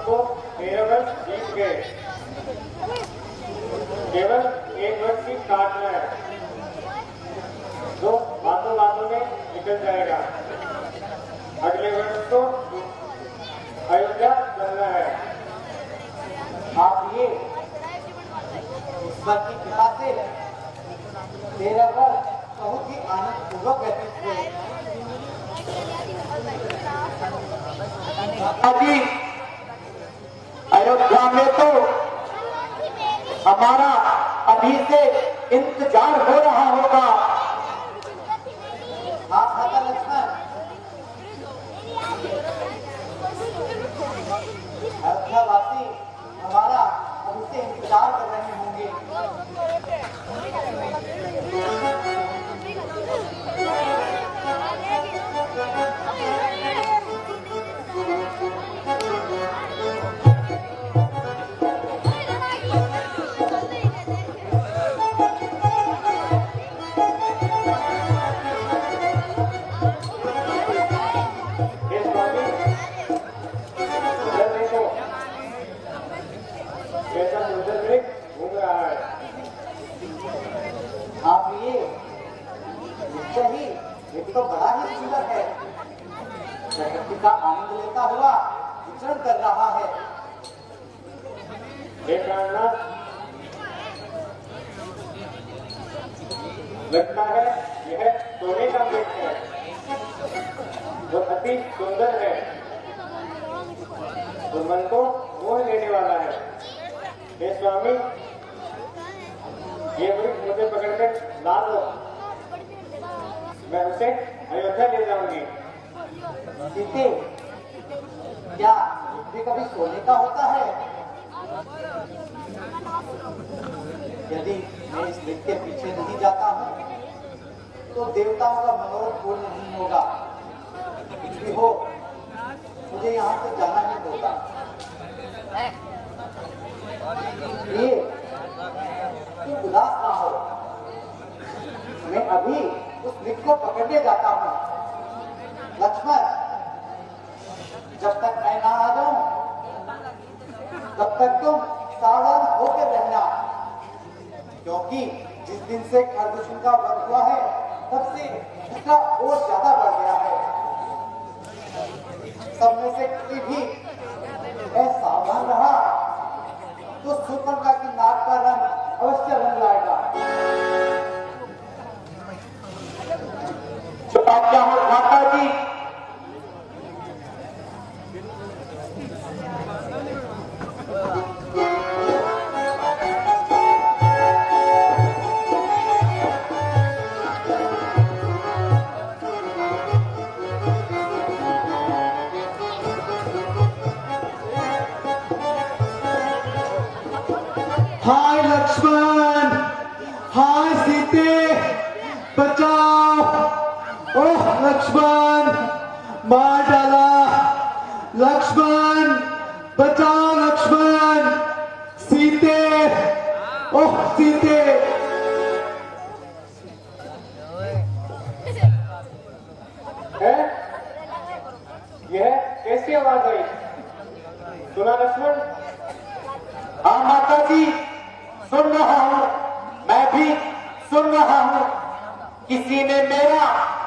आपको 13 वर्ष बीत गए, केवल 1 वर्ष ही काटना है, जो बातों बातों में निकल जाएगा। अगले वर्ष तो अयोध्या चलना है। आप ये ईश्वर की कृपा से 13 वर्ष बहुत ही आनंद पूर्वक व्यतीत हुए। जी अयोध्या में तो हमारा अभी से इंतजार हो रहा होगा। हाँ माता लक्ष्मण, अयोध्यावासी हमारा अभी से इंतजार कर रहे होंगे। आप ये निश्चय ही एक तो बड़ा ही सुंदर है, प्रकृति का आनंद लेता हुआ विचरण कर रहा है। लगता है यह सोने का वृक्ष है, जो अति सुंदर है, जो मन को मोह लेने वाला है। हे स्वामी, ये वृक्ष मुझे पकड़कर ला दो, मैं उसे अयोध्या ले जाऊंगी। सीते, क्या ये कभी सोने का होता है? यदि मैं इस वृक्ष के पीछे नहीं जाता हूँ तो देवताओं का मनोरथ पूर्ण नहीं होगा। कुछ भी हो, मुझे यहाँ से जाना ही होगा। ये तुम उदास ना हो, मैं अभी उस वृक्ष को पकड़ने जाता हूँ। लक्ष्मण, जब तक मैं ना आ जाऊं तब तक तुम सावधान होकर रहना, क्योंकि जिस दिन से खरदूषण का वध हुआ है तब से इसका और ज्यादा बढ़ गया है। सब में से कोई भी सावधान रहा तो शूर्पणखा की नाक का रंग अवश्य रंग लाएगा। क्या हो माता जी? हाय लक्ष्मण, हाय सीते, बचाओ। ओह लक्ष्मण, मार डाला। लक्ष्मण बचाओ, लक्ष्मण। सीते, ओह सीते। है? यह कैसी आवाज आई? सुना लक्ष्मण? हाँ माता जी, सुन रहा हूँ, मैं भी सुन रहा हूँ। किसी ने मेरा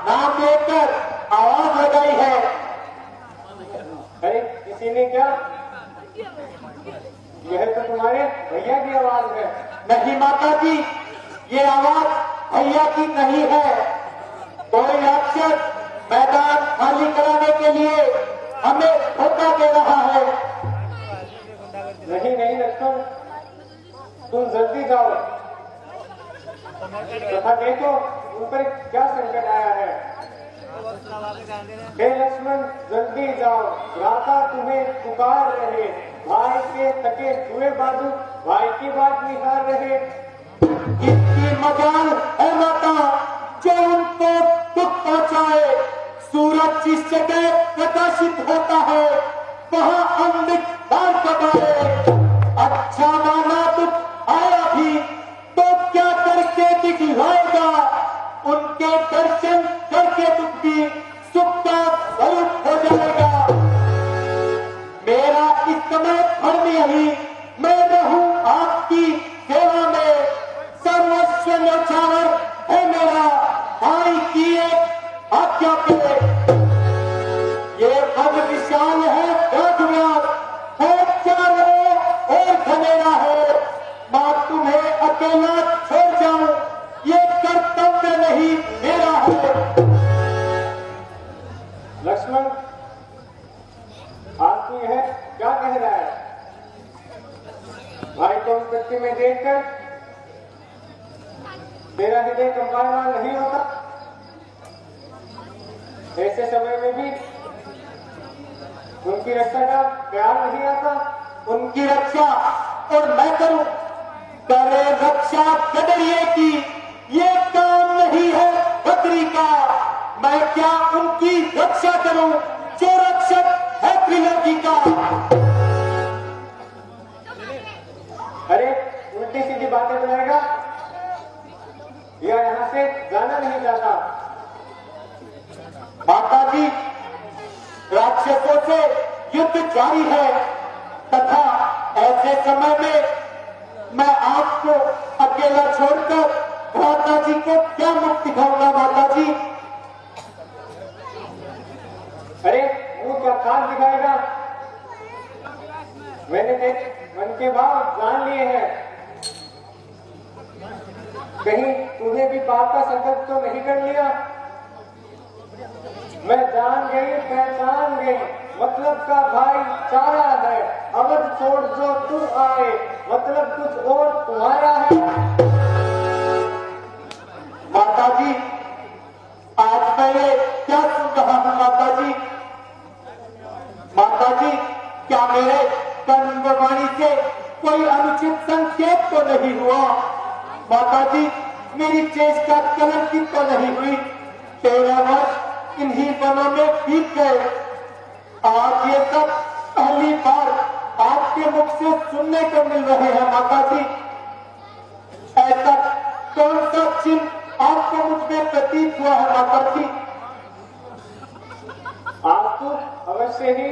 नाम लेकर आवाज लगाई है। अरे किसी ने क्या? यह तो तुम्हारे भैया की आवाज है। नहीं माता जी, ये आवाज भैया की नहीं है। कोई राक्षस मैदान खाली कराने के लिए हमें धोखा दे रहा है। नहीं लक्ष्मण, तुम जल्दी जाओ तथा देखो उन पर क्या संकट आया है। हे लक्ष्मण, जल्दी जाओ, भ्राता तुम्हें पुकार रहे। भाई के थके हुए बाजू भाई की बात निकाल रहे। इसकी मजाल है माता जो उनको दुख पहुंचाए। सूरज जिस जगह प्रकाशित होता है वहां अमृत दान कमाए। अच्छा माना दुख आया भी तो क्या करके दिखलाएगा। उनके दर्शन करके दुख भी सुख का स्वरूप हो जाएगा। मेरा इस समय भर में यही मैं रहूं आपकी सेवा में। सर्वस्व न्यौछावर है मेरा भाई की एक आज्ञा पे। ये पद विशाल है व्यास है चारों और घनेरा है। मां तुम्हें अकेला छोड़ जाऊं ये कर्तव्य नहीं मेरा है। लक्ष्मण, आज तू यह क्या कह रहा है? भाई को व्यक्ति में देखकर तेरा हृदय कंपायमान नहीं होता? ऐसे समय में भी उनकी रक्षा का ख्याल नहीं आता? उनकी रक्षा और मैं करूं, करे रक्षा गडरिए की, ये काम नहीं है बकरी का। मैं क्या उनकी रक्षा करूं जो रक्षक है त्रिलोकी का। अरे उल्टी सीधी बातें बनाएगा या यहाँ से जाना नहीं चाहता? माता जी, राक्षसों से युद्ध जारी है तथा ऐसे समय में मैं आपको अकेला छोड़कर भ्राता जी को क्या मुक्त दिखाऊंगा माता जी। अरे वो क्या खास दिखाएगा? मैंने तेरे मन के भाव जान लिए हैं। कहीं तूने भी पाप का संकल्प तो नहीं कर लिया? मैं जान गई, पहचान गई, मतलब का भाई चारा है। अवध छोड़ जो तू आए, मतलब कुछ और तुम्हारा है। माता जी, आज मैं ये क्या सुन रहा हूं माता जी। माता जी, क्या मेरे कर्मवाणी से कोई अनुचित संकेत तो नहीं हुआ? माता जी, मेरी चेष्टा कलंकित तो नहीं हुई? 13 वर्ष इन्हीं वनों में बीत गए। आज ये सब पहली बार आपके मुख से सुनने को मिल रहे हैं माता जी। ऐसा कौन सा चिन्ह आपको मुझ में प्रतीत हुआ है माता जी? आज तू अवश्य ही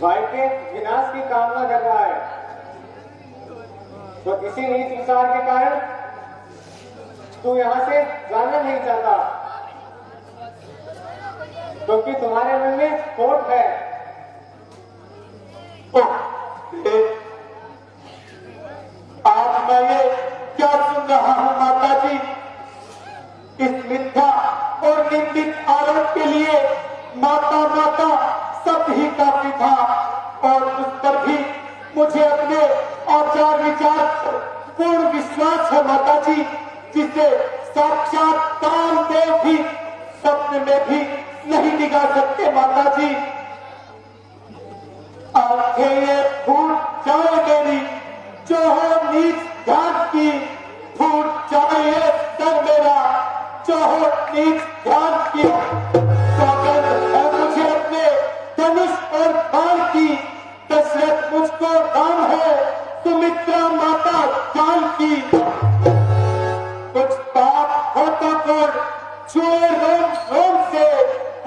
भाई के विनाश की कामना कर रहा है, तो किसी नीच विचार के कारण तू यहाँ से जाना नहीं चाहता, क्योंकि तुम्हारे मन में खोट है। आज मैं ये क्या सुन रहा हूं माता जी? इस मिथ्या और निंदित आरोप के लिए माता माता सब ही काफी था, और उस पर भी मुझे अपने आचार विचार पूर्ण विश्वास है माता जी, जिसे साक्षात कामदेव भी सपने में भी नहीं दिखा सकते माता जी। आंखें ये फूट जाए मेरी जो हो नीच ध्यान की, फूट जाए ये सर मेरा जो हो नीच ध्यान की। सौगंध है मुझे अपने धनुष और बाण की, दशरथ मुझको राम है, सुमित्रा माता जानकी। कुछ पाप हो तो गुण छुए रोम रोम से,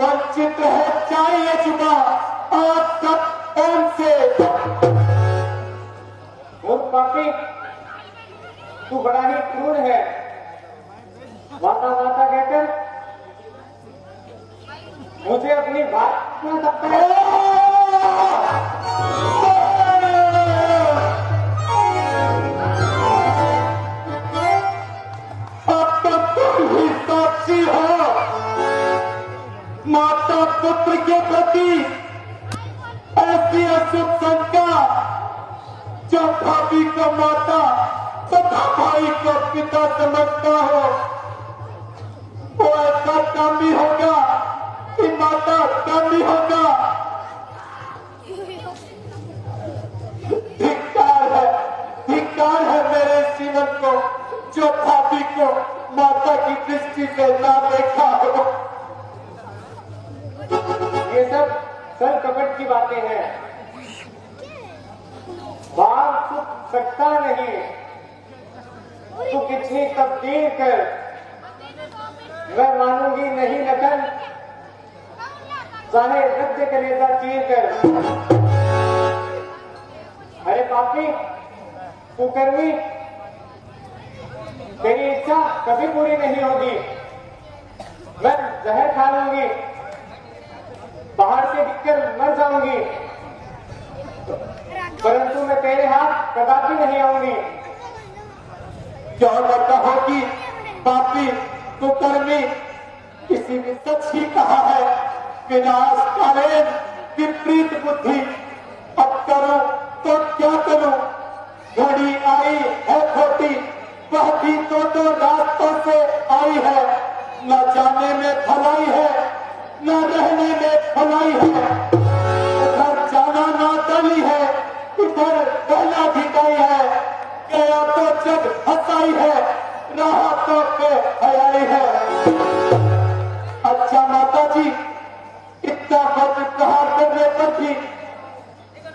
वंचित रह जाए ये जुबा आज तक ओम से। मूर्ख पापी, तू बड़ा ही क्रूर है। माता माता कहकर मुझे अपनी बात में सकता है। अब तो तुम ही साक्षी हो माता पुत्र के प्रति ऐसी अशुभ शंका। जब भाभी को माता तथा भाई को पिता समझता हो, वो ऐसा काम भी होगा कि माता काम भी होगा। धिक्कार है मेरे जीवन को जो भाभी को माता की दृष्टि से ना देखा हो। ये सब छल कपट की बातें हैं। भाव सुख सकता नहीं। तू कितनी तब्दील कर, मैं मानूंगी नहीं लखन, चाहे रद्द करेगा चीर कर। पापी कुकर्मी, तेरी इच्छा कभी पूरी नहीं होगी। मैं जहर खा लूंगी, बाहर से गिरकर मर जाऊंगी, परंतु मैं तेरे हाथ कदापि नहीं आऊंगी। क्यों न कहो कि पापी कुकर्मी, किसी ने सच ही कहा है, विनाश कालेन विपरीत बुद्धि। अब करूं तो क्या करूं, घड़ी आई है खोटी, वह भी तो रास्तों से आई है। न जाने में भलाई है, न रहने में भलाई है। उधर जाना ना डली है, इधर रहना भी नहीं है। गया तो जग हंसाई है, रहा तो पे हयाई है। अच्छा माता जी, इतना वज्र प्रहार करने पर भी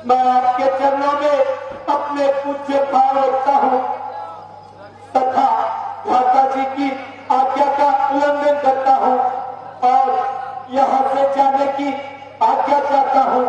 मैं आपके चरणों में अपने पूज्य भाव रखता हूँ तथा माता जी की आज्ञा का उल्लंघन करता हूँ और यहाँ से जाने की आज्ञा चाहता हूँ।